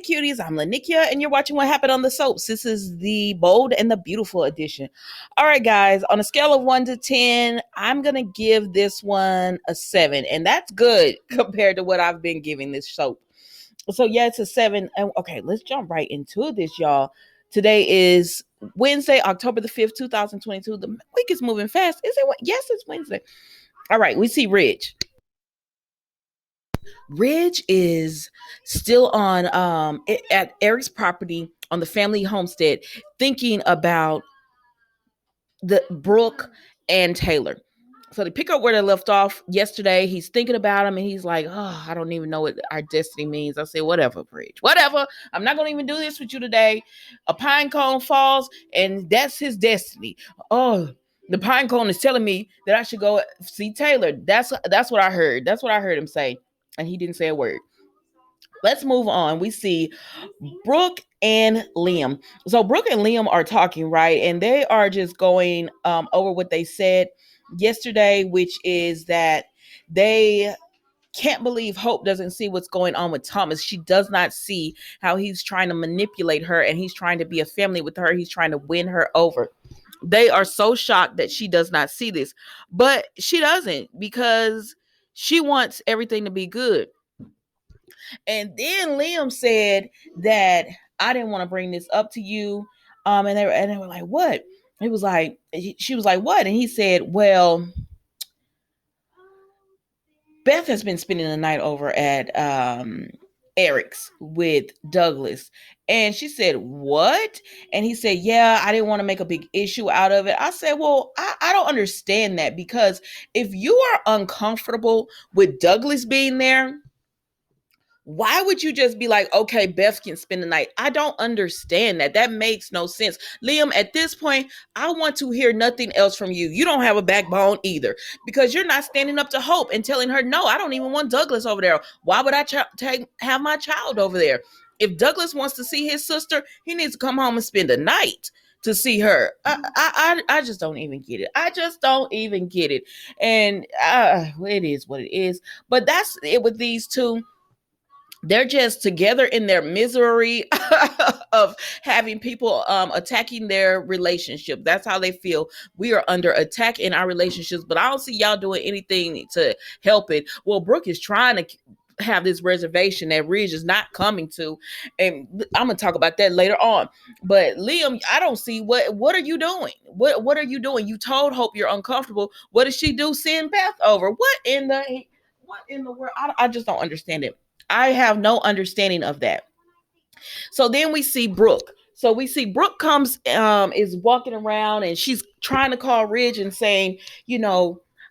Hey cuties, I'm Lanikia, and you're watching What Happened on the Soaps. This is the bold and the beautiful edition. All right, guys, on a scale of 1 to 10, I'm going to give this one a 7, and that's good compared to what I've been giving this soap. So, yeah, it's a 7. And okay, let's jump right into this, y'all. Today is Wednesday, October the 5th, 2022. The week is moving fast. Is it? Yes, it's Wednesday. All right, we see Ridge. Ridge is still on at Eric's property on the family homestead, thinking about the Brooke and Taylor. So they pick up where they left off yesterday. He's thinking about him and he's like, oh, I don't even know what our destiny means. I say, whatever, Ridge, whatever. I'm not going to even do this with you today. A pine cone falls and that's his destiny. Oh, the pine cone is telling me that I should go see Taylor. That's what I heard. That's what I heard him say. And he didn't say a word. Let's move on. We see Brooke and Liam. So Brooke and Liam are talking, right? And they are just going over what they said yesterday, which is that they can't believe Hope doesn't see what's going on with Thomas. She does not see how he's trying to manipulate her and he's trying to be a family with her. He's trying to win her over. They are so shocked that she does not see this, but she doesn't, because she wants everything to be good. And then Liam said that I didn't want to bring this up to you. And they were like, what? It was like, she was like, what? And he said, well, Beth has been spending the night over at Eric's with Douglas. And she said, what? And he said, yeah, I didn't want to make a big issue out of it. I said, well, I don't understand that, because if you are uncomfortable with Douglas being there, why would you just be like, okay, Beth can spend the night? I don't understand that. That makes no sense. Liam, at this point, I want to hear nothing else from you. You don't have a backbone either, because you're not standing up to Hope and telling her, no, I don't even want Douglas over there. Why would I have my child over there? If Douglas wants to see his sister, he needs to come home and spend the night to see her. I just don't even get it. I just don't even get it. And it is what it is. But that's it with these two. They're just together in their misery of having people attacking their relationship. That's how they feel. We are under attack in our relationships, but I don't see y'all doing anything to help it. Well, Brooke is trying to have this reservation that Ridge is not coming to, and I'm gonna talk about that later on. But Liam, I don't see what are you doing? What are you doing? You told Hope you're uncomfortable. What did she do? Send Beth over? What in the world? I just don't understand it. I have no understanding of that. So then we see Brooke. So we see Brooke comes, is walking around and she's trying to call Ridge and saying,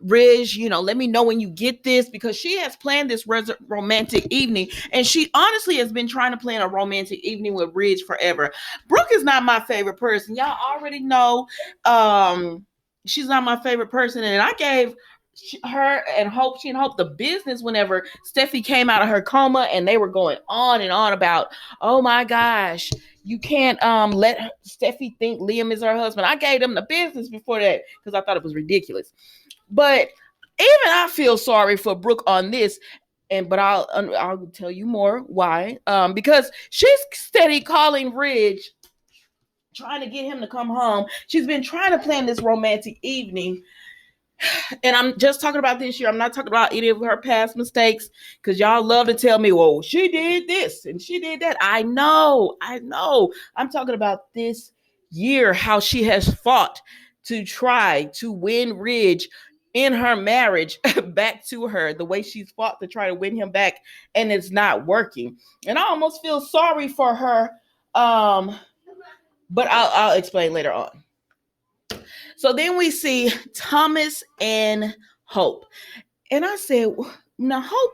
Ridge, let me know when you get this, because she has planned this romantic evening. And she honestly has been trying to plan a romantic evening with Ridge forever. Brooke is not my favorite person. Y'all already know she's not my favorite person. And I gave her and Hope the business whenever Steffi came out of her coma, and they were going on and on about, oh my gosh, you can't let Steffi think Liam is her husband. I gave them the business before that because I thought it was ridiculous. But even I feel sorry for Brooke on this, but I'll tell you more why. Because she's steady calling Ridge, trying to get him to come home. She's been trying to plan this romantic evening. And I'm just talking about this year. I'm not talking about any of her past mistakes, because y'all love to tell me, well, she did this and she did that. I know. I'm talking about this year, how she has fought to try to win Ridge in her marriage back to her, the way she's fought to try to win him back, and it's not working. And I almost feel sorry for her. But I'll explain later on. So then we see Thomas and Hope. And I said, now, Hope,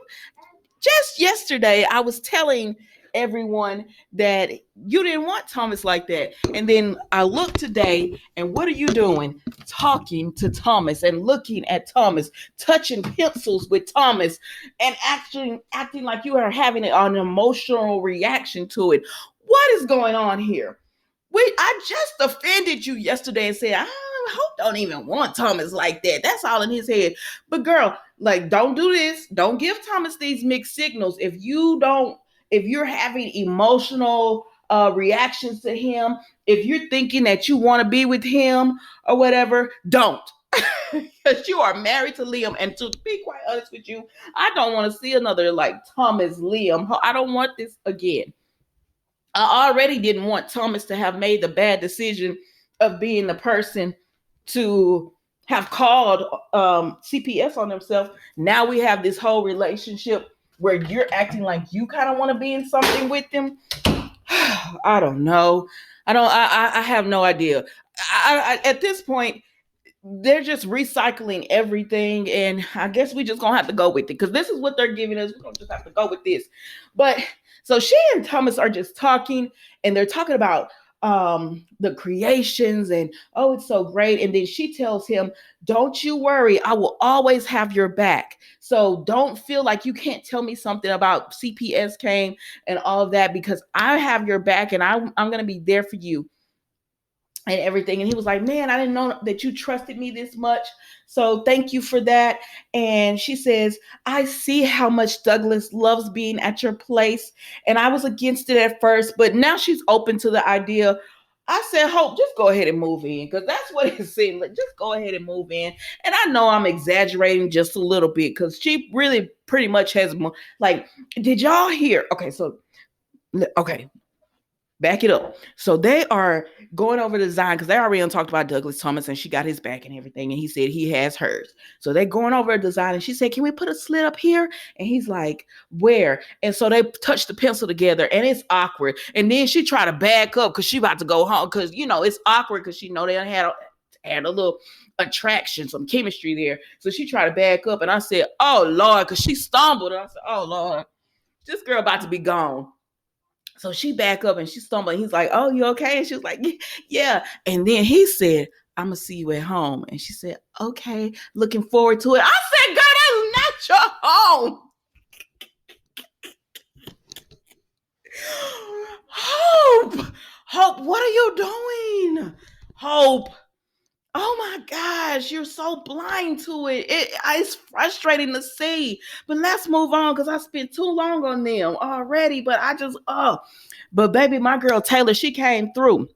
just yesterday, I was telling everyone that you didn't want Thomas like that. And then I look today, and what are you doing? Talking to Thomas and looking at Thomas, touching pencils with Thomas, and actually acting like you are having an emotional reaction to it. What is going on here? I just offended you yesterday and said, I Hope don't even want Thomas like that. That's all in his head. But girl, don't do this. Don't give Thomas these mixed signals. If you don't if you're having emotional reactions to him, if you're thinking that you want to be with him or whatever, don't. Because you are married to Liam. And to be quite honest with you, I don't want to see another like Thomas Liam. I don't want this again. I already didn't want Thomas to have made the bad decision of being the person to have called CPS on himself. Now we have this whole relationship where you're acting like you kind of want to be in something with him. I don't know. I have no idea. At this point, they're just recycling everything, and I guess we just gonna have to go with it because this is what they're giving us. We're gonna just have to go with this. But so she and Thomas are just talking, and they're talking about the creations, and oh, it's so great. And then she tells him, don't you worry, I will always have your back. So don't feel like you can't tell me something about CPS came and all of that, because I have your back, and I'm gonna be there for you and everything. And he was like, man, I didn't know that you trusted me this much. So thank you for that. And she says, I see how much Douglas loves being at your place. And I was against it at first, but now she's open to the idea. I said, Hope, just go ahead and move in, because that's what it seemed like. Just go ahead and move in. And I know I'm exaggerating just a little bit, because she really pretty much has, like, did y'all hear? Okay, back it up. So they are going over the design, because they already talked about Douglas Thomas, and she got his back and everything, and he said he has hers. So they're going over a design, and she said, can we put a slit up here? And he's like, where? And so they touch the pencil together, and it's awkward. And then she tried to back up because she about to go home, because it's awkward, because she know they had a little attraction, some chemistry there. So she tried to back up, and I said, oh Lord, because she stumbled. And I said, oh Lord, this girl about to be gone. So she back up and she stumbled. And he's like, oh, you okay? And she was like, yeah. And then he said, I'm going to see you at home. And she said, okay, looking forward to it. I said, girl, that's not your home. Hope, what are you doing? Hope. Oh my gosh, you're so blind to it. It's frustrating to see. But let's move on, because I spent too long on them already. But but baby, my girl Taylor, she came through.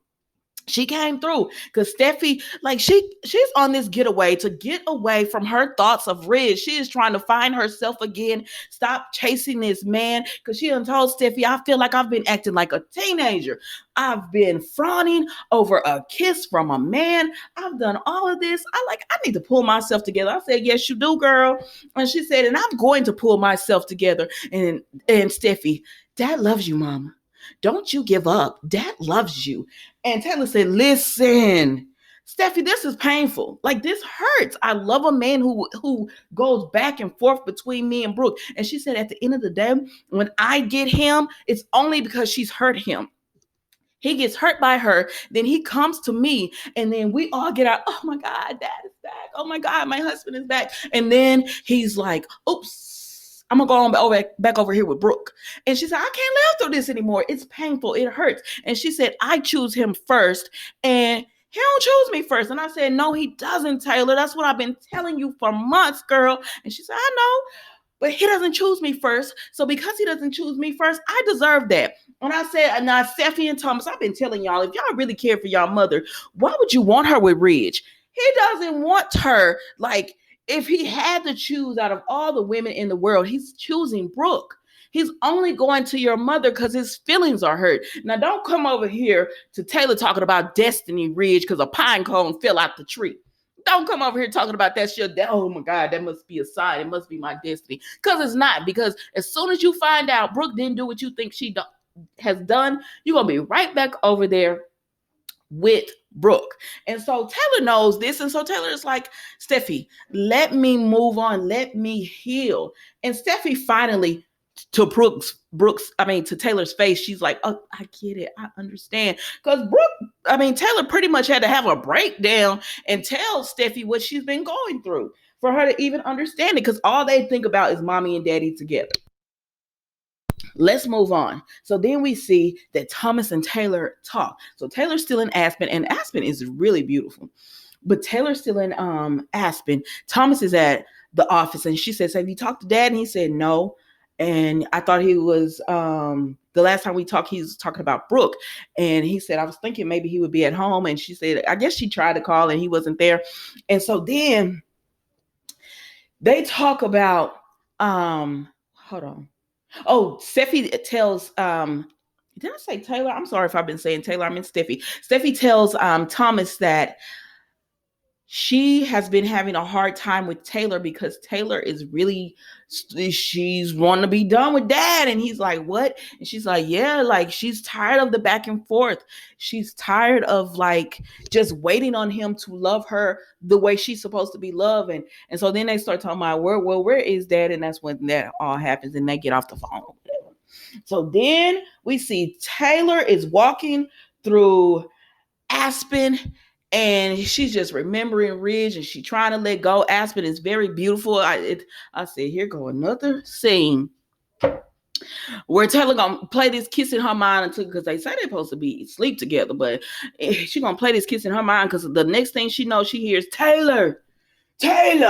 She came through, because Steffi, like, she's on this getaway to get away from her thoughts of Ridge. She is trying to find herself again. Stop chasing this man, because she done told Steffi, I feel like I've been acting like a teenager. I've been fawning over a kiss from a man. I've done all of this. I need to pull myself together. I said, yes, you do, girl. And she said, and I'm going to pull myself together. And Steffi, Dad loves you, Mama. Don't you give up. Dad loves you. And Taylor said, listen, Steffi, this is painful. Like, this hurts. I love a man who goes back and forth between me and Brooke. And she said, at the end of the day, when I get him, it's only because she's hurt him. He gets hurt by her, then he comes to me, and then we all get out, oh my God, Dad is back. Oh my God, my husband is back. And then he's like, oops, I'm going to go back over here with Brooke. And she said, I can't live through this anymore. It's painful. It hurts. And she said, I choose him first. And he don't choose me first. And I said, no, he doesn't, Taylor. That's what I've been telling you for months, girl. And she said, I know, but he doesn't choose me first. So because he doesn't choose me first, I deserve that. And I said, now, Steffi and Thomas, I've been telling y'all, if y'all really care for y'all mother, why would you want her with Ridge? He doesn't want her. Like, if he had to choose out of all the women in the world, he's choosing Brooke. He's only going to your mother because his feelings are hurt. Now, don't come over here to Taylor talking about Destiny Ridge because a pine cone fell out the tree. Don't come over here talking about that's your dad. Oh my God, that must be a sign. It must be my destiny. Because it's not. Because as soon as you find out Brooke didn't do what you think she has done, you're going to be right back over there with Brooke. And so Taylor knows this. And so Taylor is like, Steffi, let me move on. Let me heal. And Steffi finally, to to Taylor's face, she's like, oh, I get it. I understand. Because Taylor pretty much had to have a breakdown and tell Steffi what she's been going through for her to even understand it. Because all they think about is mommy and daddy together. Let's move on. So then we see that Thomas and Taylor talk. So Taylor's still in Aspen, and Aspen is really beautiful. But Taylor's still in Aspen. Thomas is at the office, and she says, have you talked to Dad? And he said, no. And I thought he was the last time we talked, he was talking about Brooke. And he said, I was thinking maybe he would be at home. And she said, I guess she tried to call and he wasn't there. And so then they talk about hold on. Oh, Steffi tells did I say Taylor? I'm sorry if I've been saying Taylor. I mean Steffi. Steffi tells Thomas that she has been having a hard time with Taylor because Taylor is really, she's wanting to be done with dad. And he's like, what? And she's like, yeah, like she's tired of the back and forth. She's tired of like just waiting on him to love her the way she's supposed to be loved. And so then they start talking about, where is dad? And that's when that all happens and they get off the phone. So then we see Taylor is walking through Aspen and she's just remembering Ridge and she's trying to let go. Aspen is very beautiful. I said, here go another scene where Taylor gonna play this kiss in her mind until, because they say they're supposed to be sleep together, but she gonna play this kiss in her mind because the next thing she knows, she hears Taylor. And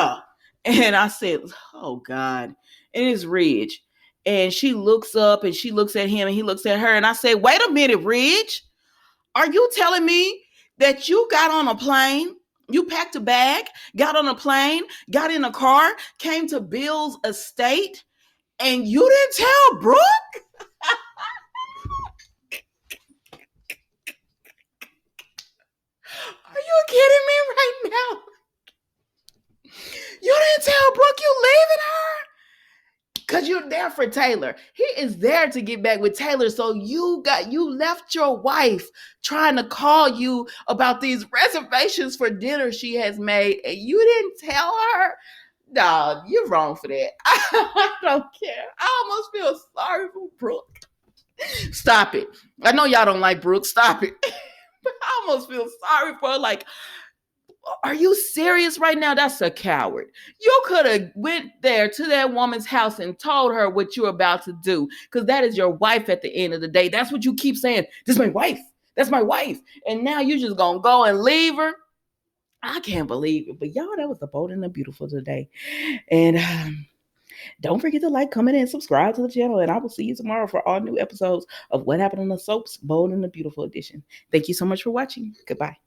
I said, oh God. And it's Ridge. And she looks up and she looks at him and he looks at her. And I said, wait a minute, Ridge. Are you telling me that you got on a plane, you packed a bag, got on a plane, got in a car, came to Bill's estate, and you didn't tell Brooke? Are you kidding me right now? You didn't tell Brooke you leaving her? Because you're there for Taylor. He is there to get back with Taylor. So you left your wife trying to call you about these reservations for dinner she has made, and you didn't tell her? No, you're wrong for that. I don't care. I almost feel sorry for Brooke. Stop it. I know y'all don't like Brooke. Stop it. But I almost feel sorry for her. Like, are you serious right now? That's a coward. You could have went there to that woman's house and told her what you're about to do, because that is your wife at the end of the day. That's what you keep saying. This is my wife. That's my wife. And now you just gonna go and leave her. I can't believe it. But y'all, that was the Bold and the Beautiful today. And don't forget to like, comment, and subscribe to the channel. And I will see you tomorrow for all new episodes of What Happened on the Soaps, Bold and the Beautiful edition. Thank you so much for watching. Goodbye.